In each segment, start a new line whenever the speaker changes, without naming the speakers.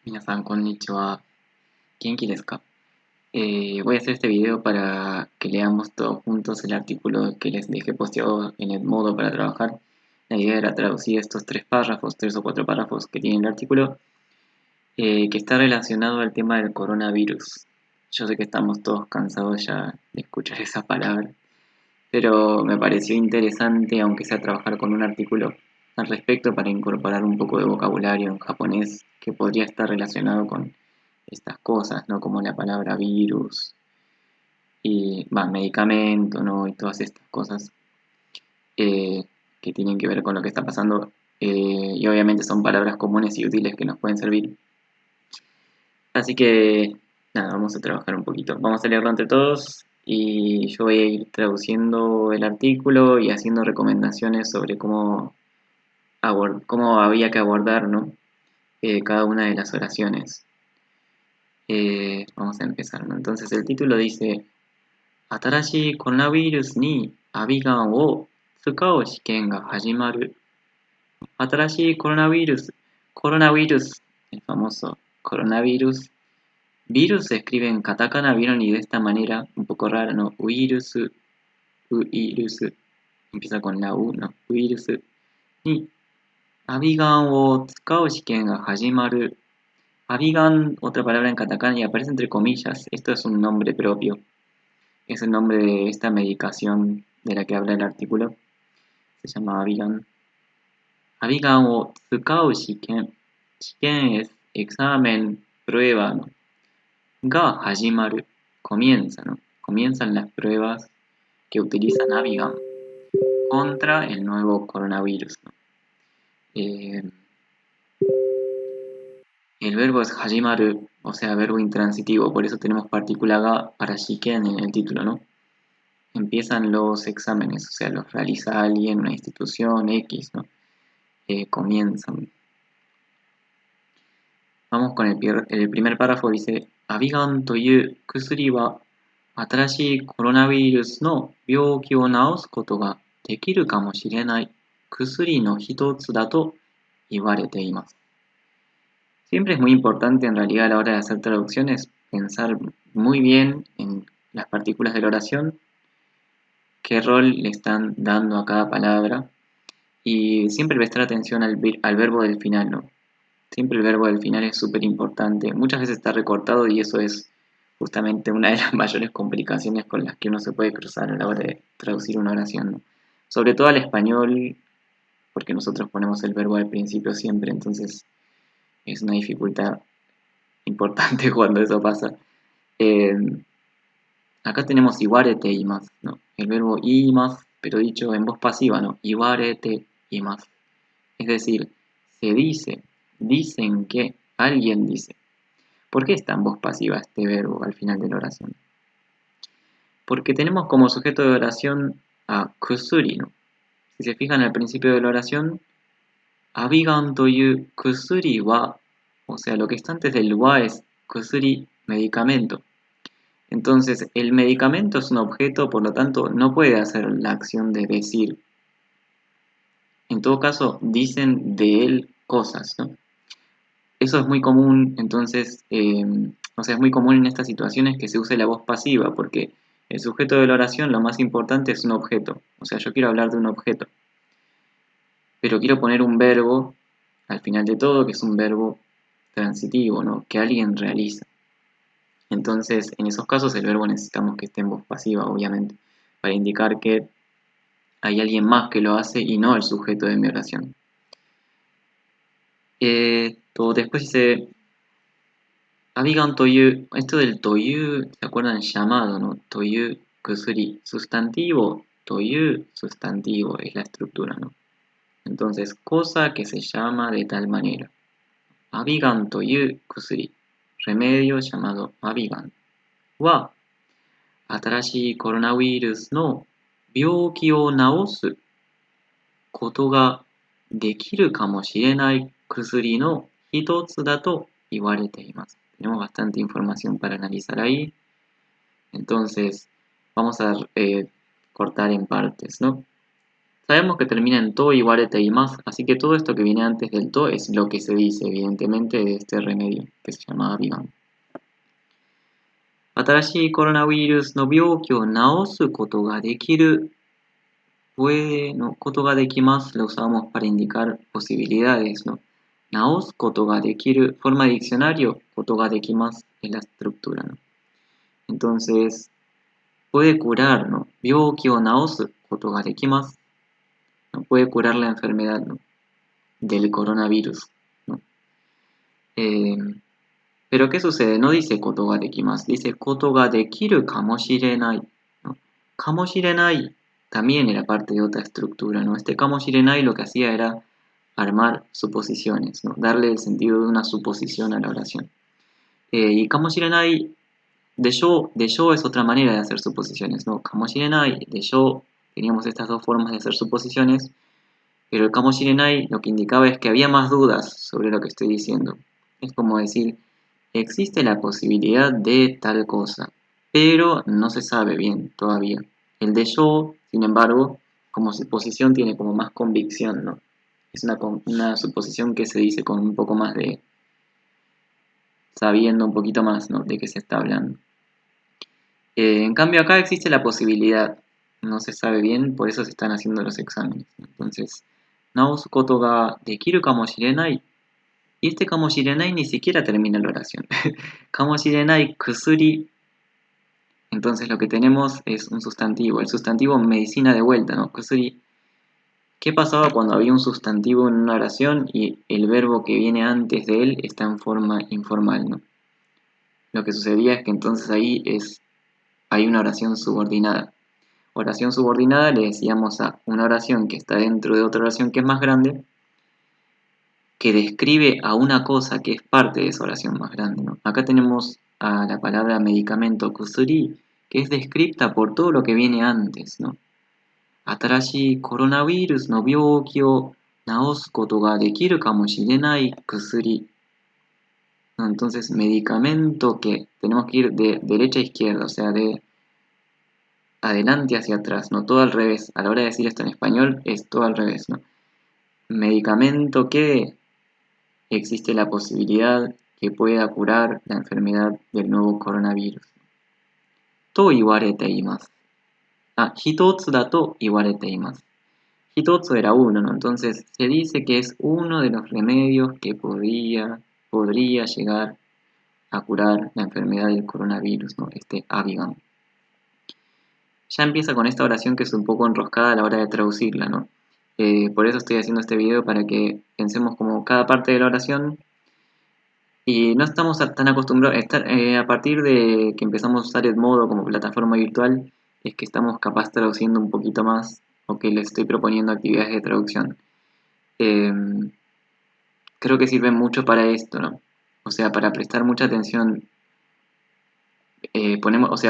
皆さん、こんにちは。元気ですか? Voy a hacer este video para que leamos todos juntos el artículo que les dejé posteado en el modo para trabajar. La idea era traducir estos tres o cuatro párrafos que tiene el artículo, que está relacionado al tema del coronavirus. Yo sé que estamos todos cansados ya de escuchar esa palabra, pero me pareció interesante, aunque sea trabajar con un artículo al respecto para incorporar un poco de vocabulario en japonés que podría estar relacionado con estas cosas, ¿no? Como la palabra virus y medicamento, ¿no? Y todas estas cosas eh, que tienen que ver con lo que está pasando. Y obviamente son palabras comunes y útiles que nos pueden servir. Así que, nada, vamos a trabajar un poquito. Vamos a leerlo entre todos y yo voy a ir traduciendo el artículo y haciendo recomendaciones sobre cómo había que abordar, ¿no? Cada una de las oraciones. Vamos a empezar, ¿no? Entonces el título dice: 新しいコロナウイルスにアビガンを使う試験が始まる。新しいコロナウイルス, el famoso coronavirus. Virus se escribe en katakana, vieron, y de esta manera, un poco rara, ¿no? Uirus, uirus, empieza con la U, ¿no? Uirus. Ni Abigan o tsukau shiken ga hajimaru. Abigan, otra palabra en katakana y aparece entre comillas. Esto es un nombre propio. Es el nombre de esta medicación de la que habla el artículo. Se llama Abigan. Abigan o tsukau shiken. Shiken es examen, prueba, ¿no? Ga hajimaru. Comienza, ¿no? Comienzan las pruebas que utilizan Abigan contra el nuevo coronavirus, ¿no? El verbo es hajimaru, o sea, verbo intransitivo, por eso tenemos partícula ga para shiken en el título, ¿no? Empiezan los exámenes, o sea, los realiza alguien, una institución X, ¿no? Comienzan. Vamos con el primer párrafo, dice: Abigan toyu kusuri wa atarashii coronavirus no byouki o naosu koto ga dekiru kamoshirenai kusuri no hitotsu da to iwarete imasu. Siempre es muy importante en realidad a la hora de hacer traducciones pensar muy bien en las partículas de la oración, qué rol le están dando a cada palabra y siempre prestar atención al verbo del final, ¿no? Siempre el verbo del final es súper importante. Muchas veces está recortado y eso es justamente una de las mayores complicaciones con las que uno se puede cruzar a la hora de traducir una oración, ¿no? Sobre todo al español, porque nosotros ponemos el verbo al principio siempre, entonces es una dificultad importante cuando eso pasa. Eh, Acá tenemos iwarete imasu, ¿no? El verbo imasu, pero dicho en voz pasiva, ¿no? Iwarete imasu. Es decir, se dice, dicen que, alguien dice. ¿Por qué está en voz pasiva este verbo al final de la oración? Porque tenemos como sujeto de oración a kusuri, ¿no? Si se fijan al principio de la oración, abigan toyu kusuri wa, o sea, lo que está antes del wa es kusuri, medicamento. Entonces, el medicamento es un objeto, por lo tanto, no puede hacer la acción de decir. En todo caso, dicen de él cosas, ¿no? Eso es muy común, entonces, o sea, es muy común en estas situaciones que se use la voz pasiva, porque el sujeto de la oración, lo más importante es un objeto. O sea, yo quiero hablar de un objeto, pero quiero poner un verbo al final de todo, que es un verbo transitivo, ¿no? Que alguien realiza. Entonces, en esos casos el verbo necesitamos que esté en voz pasiva, obviamente, para indicar que hay alguien más que lo hace y no el sujeto de mi oración. Después dice, Abigan toyu, esto del toyu, ¿se acuerdan? Llamado, ¿no? Toyu kusuri, sustantivo, toyu, sustantivo, es la estructura, ¿no? Entonces, cosa que se llama de tal manera. Abigan toyu kusuri, remedio llamado Abigan. Wa, 新しいコロナウイルスの病気を治すことができるかもしれない薬の一つだと言われています。Tenemos bastante información para analizar ahí. Entonces, vamos a cortar en partes, ¿no? Sabemos que termina en to, iwarete y más, así que todo esto que viene antes del to es lo que se dice, evidentemente, de este remedio, que se llama Avigan. 新しいコロナウイルスの病気を治すことができる puede, ¿no? Koto ga dekimasu lo usamos para indicar posibilidades, ¿no? Naos koto ga dekiru, forma de diccionario, koto ga dekimasu es la estructura, ¿no? Entonces, puede curar, ¿no? Byouki o naosu koto ga dekimasu, ¿no? Puede curar la enfermedad, ¿no? Del coronavirus, ¿no? Eh, pero ¿qué sucede? No dice koto ga dekimasu, dice koto ga dekiru kamoshirenai, ¿no? Kamoshirenai también era parte de otra estructura, ¿no? Este kamoshirenai lo que hacía era armar suposiciones, ¿no? Darle el sentido de una suposición a la oración. Y kamoshirenai de yo es otra manera de hacer suposiciones, ¿no? Kamoshirenai, de yo, teníamos estas dos formas de hacer suposiciones, pero el kamoshirenai lo que indicaba es que había más dudas sobre lo que estoy diciendo. Es como decir, existe la posibilidad de tal cosa, pero no se sabe bien todavía. El de yo, sin embargo, como suposición tiene como más convicción, ¿no? Es una suposición que se dice con un poco más de, sabiendo un poquito más, ¿no? De qué se está hablando. En cambio acá existe la posibilidad, no se sabe bien, por eso se están haciendo los exámenes, ¿no? Entonces, naosu koto ga dekiru kamoshirenai. Y este kamoshirenai ni siquiera termina la oración. Kamoshirenai kusuri. Entonces lo que tenemos es un sustantivo. El sustantivo medicina de vuelta, ¿no? Kusuri. ¿Qué pasaba cuando había un sustantivo en una oración y el verbo que viene antes de él está en forma informal, ¿no? Lo que sucedía es que entonces hay una oración subordinada. Oración subordinada le decíamos a una oración que está dentro de otra oración que es más grande, que describe a una cosa que es parte de esa oración más grande, ¿no? Acá tenemos a la palabra medicamento kusuri, que es descripta por todo lo que viene antes, ¿no? Atarashi coronavirus no byouki o naosu koto ga dekiru kamoshirenai kusuri. ¿No? Entonces, medicamento que tenemos que ir de derecha a izquierda, o sea, de adelante hacia atrás, no todo al revés. A la hora de decir esto en español es todo al revés, ¿no? Medicamento que existe la posibilidad que pueda curar la enfermedad del nuevo coronavirus. To iwarete imasu. Hitotsu da to iwarete imasu. Hitotsu era uno, ¿no? Entonces se dice que es uno de los remedios que podría llegar a curar la enfermedad del coronavirus, ¿no? Este Avigan. Ya empieza con esta oración que es un poco enroscada a la hora de traducirla, ¿no? Por eso estoy haciendo este video para que pensemos como cada parte de la oración y no estamos tan acostumbrados, a partir de que empezamos a usar Edmodo como plataforma virtual, es que estamos capaz traduciendo un poquito más o que les estoy proponiendo actividades de traducción. Eh, Creo que sirven mucho para esto, ¿no? O sea, para prestar mucha atención,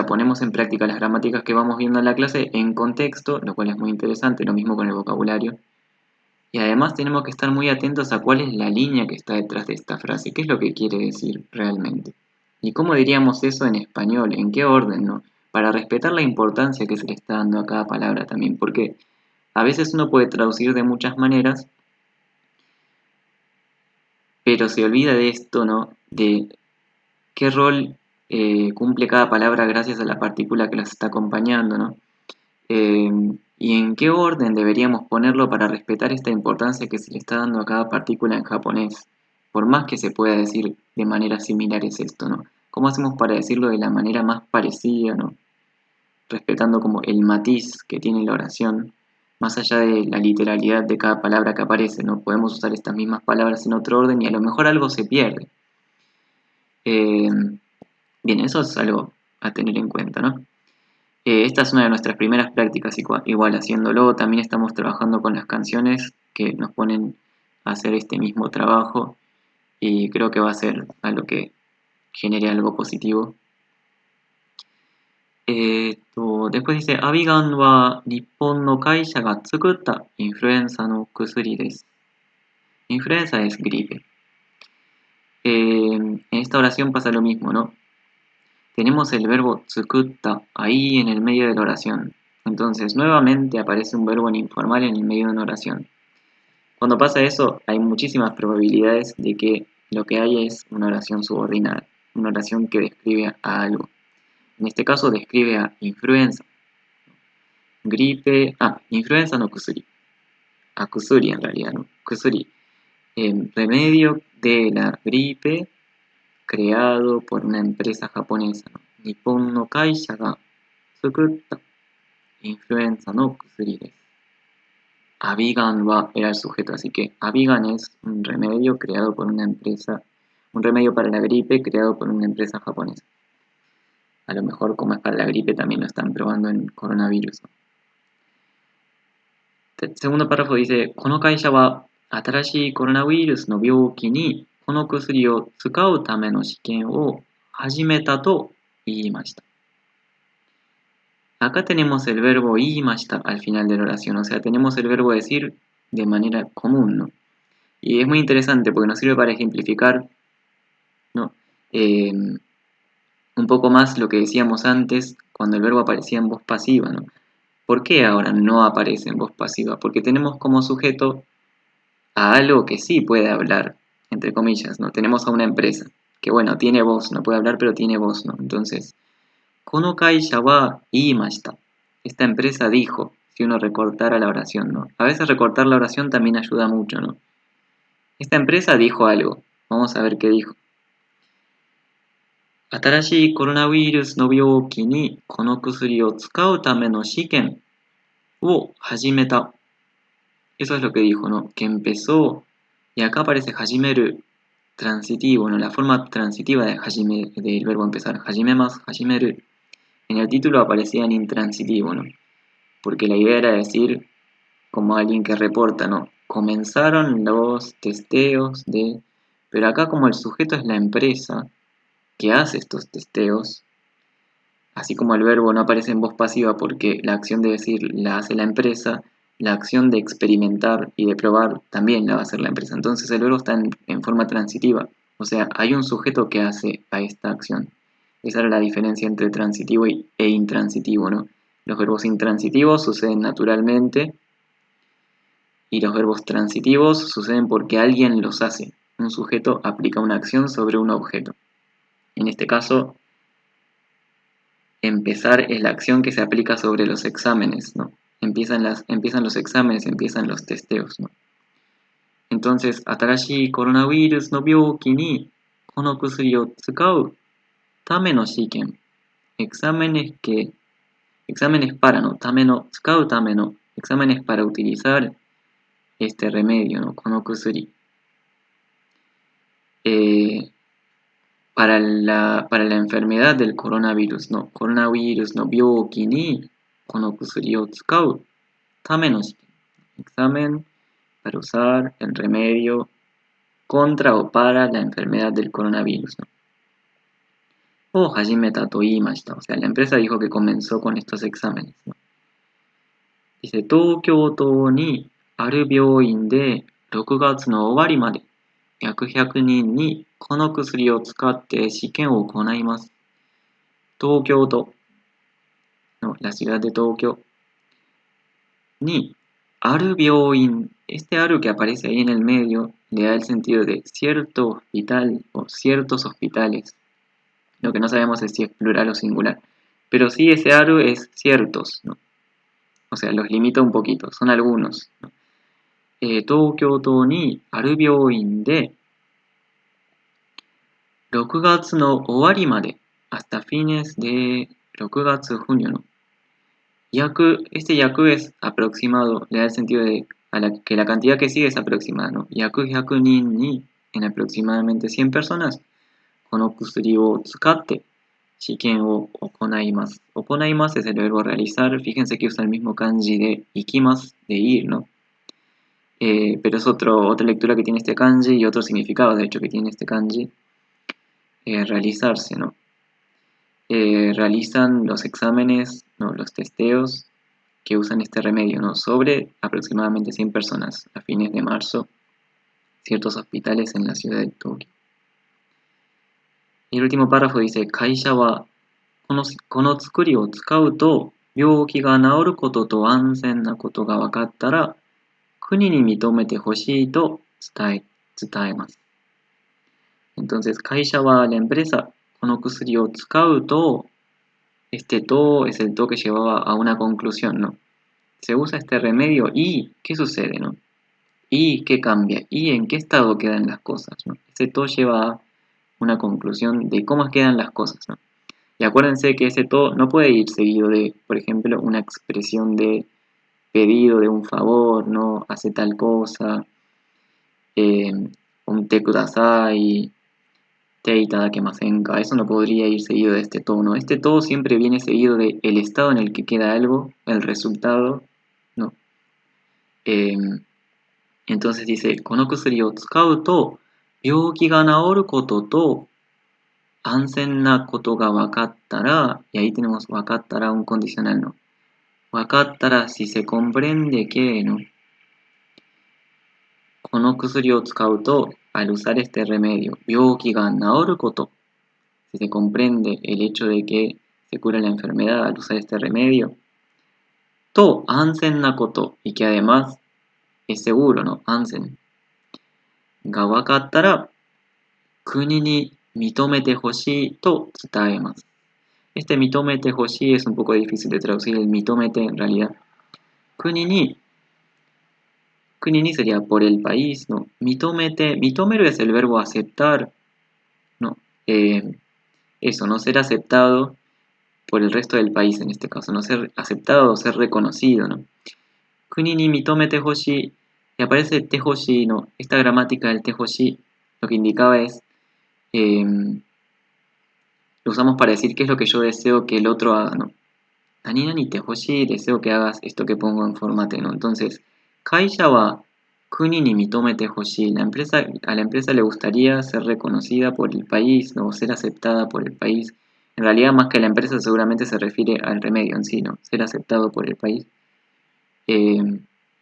ponemos en práctica las gramáticas que vamos viendo en la clase en contexto, lo cual es muy interesante, lo mismo con el vocabulario. Y además tenemos que estar muy atentos a cuál es la línea que está detrás de esta frase, qué es lo que quiere decir realmente. ¿Y cómo diríamos eso en español? ¿En qué orden, no? Para respetar la importancia que se le está dando a cada palabra también, porque a veces uno puede traducir de muchas maneras, pero se olvida de esto, ¿no? De qué rol cumple cada palabra gracias a la partícula que las está acompañando, ¿no? Eh, y en qué orden deberíamos ponerlo para respetar esta importancia que se le está dando a cada partícula en japonés. Por más que se pueda decir de maneras similares esto, ¿no? ¿Cómo hacemos para decirlo de la manera más parecida, ¿no? Respetando como el matiz que tiene la oración, más allá de la literalidad de cada palabra que aparece, ¿no? Podemos usar estas mismas palabras en otro orden y a lo mejor algo se pierde. Eh, Bien, eso es algo a tener en cuenta, ¿no? Esta es una de nuestras primeras prácticas, igual haciéndolo, también estamos trabajando con las canciones que nos ponen a hacer este mismo trabajo y creo que va a ser algo que genere algo positivo. Después dice, Avigan wa Nippon no kaisha ga tsukutta influenza no kusuri desu. Influenza es gripe. En esta oración pasa lo mismo, ¿no? Tenemos el verbo tsukutta ahí en el medio de la oración. Entonces, nuevamente aparece un verbo en informal en el medio de una oración. Cuando pasa eso, hay muchísimas probabilidades de que lo que hay es una oración subordinada, una oración que describe a algo. En este caso describe a influenza, gripe, influenza no kusuri, a kusuri en realidad, ¿no? Kusuri, remedio de la gripe creado por una empresa japonesa, ¿no? Nippon no kaisha ga tsukutta influenza no kusuri desu. Avigan era el sujeto, así que Avigan es un remedio creado por una empresa, un remedio para la gripe creado por una empresa japonesa. A lo mejor como es para la gripe también lo están probando en coronavirus. El segundo párrafo dice, この会社は新しいコロナウイルスの病気にこの薬を使うための試験を始めたと言いました。Acá tenemos el verbo imashita al final de la oración, o sea, tenemos el verbo decir de manera común, ¿no? Y es muy interesante porque nos sirve para ejemplificar, ¿no? Un poco más lo que decíamos antes cuando el verbo aparecía en voz pasiva, ¿no? ¿Por qué ahora no aparece en voz pasiva? Porque tenemos como sujeto a algo que sí puede hablar, entre comillas, ¿no? Tenemos a una empresa que, bueno, tiene voz, no puede hablar, pero tiene voz, ¿no? Entonces, この会社は言いました. Esta empresa dijo, si uno recortara la oración, ¿no? A veces recortar la oración también ayuda mucho, ¿no? Esta empresa dijo algo. Vamos a ver qué dijo. 新しいコロナウイルスの病気にこの薬を使うための試験を始めた. Eso es lo que dijo, ¿no? Que empezó, y acá aparece hajimeru transitivo, ¿no? La forma transitiva de del verbo empezar. Hajimemas, hajimeru. En el título aparecía en intransitivo, ¿no? Porque la idea era decir, como alguien que reporta, ¿no? Comenzaron los testeos de... Pero acá como el sujeto es la empresa que hace estos testeos, así como el verbo no aparece en voz pasiva porque la acción de decir la hace la empresa, la acción de experimentar y de probar también la va a hacer la empresa. Entonces el verbo está en forma transitiva, o sea, hay un sujeto que hace a esta acción. Esa era la diferencia entre transitivo e intransitivo, ¿no? Los verbos intransitivos suceden naturalmente y los verbos transitivos suceden porque alguien los hace. Un sujeto aplica una acción sobre un objeto. En este caso, empezar es la acción que se aplica sobre los exámenes, ¿no? Empiezan los exámenes, empiezan los testeos, ¿no? Entonces, 新しいコロナウイルスの病気にこの薬を使うための試験。Exámenes para, ¿no? ための、使うための、exámenes para utilizar este remedio, ¿no? この薬。para la enfermedad del coronavirus, ¿no? Coronavirus no byoki ni kono kusuri o tsukau tame no shiken. Examen para usar el remedio contra o para la enfermedad del coronavirus, ¿no? O hajimeta to iimashita. O sea, la empresa dijo que comenzó con estos exámenes, ¿no? Dice, Tokyo ni aru byouin de 6月の終わりまで約100人にこの薬を使って試験を行います。東京都 no, la ciudad de Tokio, ni aru byoin. Este aru que aparece ahí en el medio le da el sentido de cierto hospital o ciertos hospitales. Lo que no sabemos es si es plural o singular. Pero sí ese aru es ciertos, ¿no? O sea, los limita un poquito, son algunos, ¿no? Tokyo to ni aru byoin de 6月の終わりまで hasta fines de 6月 junio, ¿no? Yaku, este yaku es aproximado, le da el sentido de que la cantidad que sigue es aproximada, ¿no? Yaku hyakunin ni, en aproximadamente 100 personas, kono kusuri o tsukatte, shiken o okonaimasu. Okonaimasu es el verbo realizar, fíjense que usa el mismo kanji de ikimasu, de ir, ¿no? Pero es otra lectura que tiene este kanji y otro significado, de hecho, que tiene este kanji, realizarse, ¿no? Realizan los exámenes, ¿no? Los testeos que usan este remedio, ¿no? Sobre aproximadamente 100 personas a fines de marzo, ciertos hospitales en la ciudad de Tokio. Y el último párrafo dice, 会社はこのtsukuriを使うと病気が治ることと安全なことが分かったら、国に認めてほしいと伝えます。Entonces, 会社は la empresa この薬を使うと、este todo es el todo que llevaba a una conclusión, ¿no? Se usa este remedio y ¿qué sucede, no? ¿Y qué cambia? ¿Y en qué estado quedan las cosas, no? Ese todo lleva a una conclusión de cómo quedan las cosas, ¿no? Y acuérdense que ese todo no puede ir seguido de, por ejemplo, una expresión de pedido de un favor, ¿no? Hace tal cosa, eh, un te kudasai, te itadakimasen ka. Eso no podría ir seguido de este todo, ¿no? Este todo siempre viene seguido de el estado en el que queda algo, el resultado, ¿no? Eh, entonces dice, この薬を使うと病気が治ることと安全なことが分かったら、y ahí tenemos 分かったら un condicional, ¿no? 分かったら si se comprende que, ¿no? この薬を使うと al usar este remedio 病気が治ること si se comprende el hecho de que se cura la enfermedad al usar este remedio と安全なこと y que además es seguro, ¿no? 安全が分かったら国に認めてほしいと伝えます。Este mitomete hoshi es un poco difícil de traducir el mitomete en realidad. Kunini, kunini sería por el país, ¿no? Mitomete, mitomero es el verbo aceptar, ¿no? Eso, no ser aceptado por el resto del país en este caso, no ser aceptado o ser reconocido, ¿no? Kunini mitomete hoshi, y aparece tehoshi, ¿no? Esta gramática del tehoshi lo que indicaba es lo usamos para decir qué es lo que yo deseo que el otro haga, ¿no? Nani nani te hoshi, deseo que hagas esto que pongo en forma ¿no? Entonces, kaisha wa kuni ni mitomete hoshi. A la empresa le gustaría ser reconocida por el país, ¿no? Ser aceptada por el país. En realidad, más que la empresa, seguramente se refiere al remedio en sí, ¿no? Ser aceptado por el país.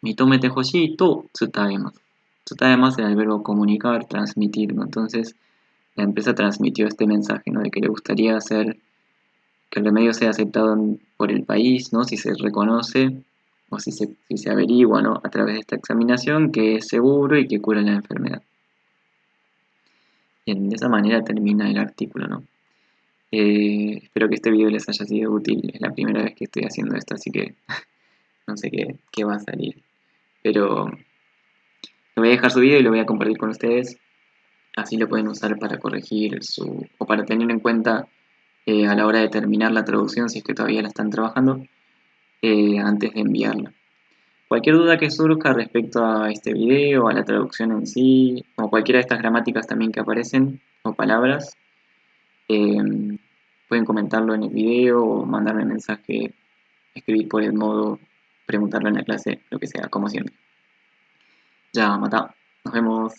Mitomete hoshi to tsutaemasu. Tsutaemasu era el verbo comunicar, transmitir, ¿no? Entonces, la empresa transmitió este mensaje, ¿no? De que le gustaría que el remedio sea aceptado por el país, ¿no? Si se reconoce o si se averigua, ¿no? A través de esta examinación que es seguro y que cura la enfermedad. Bien, de esa manera termina el artículo, ¿no? Espero que este video les haya sido útil. Es la primera vez que estoy haciendo esto, así que no sé qué va a salir. Pero lo voy a dejar subido y lo voy a compartir con ustedes. Así lo pueden usar para corregir o para tener en cuenta a la hora de terminar la traducción, si es que todavía la están trabajando, antes de enviarla. Cualquier duda que surja respecto a este video, a la traducción en sí, o cualquiera de estas gramáticas también que aparecen, o palabras, pueden comentarlo en el video o mandarme mensaje, escribir por el modo, preguntarlo en la clase, lo que sea, como siempre. Ya, mata. Nos vemos.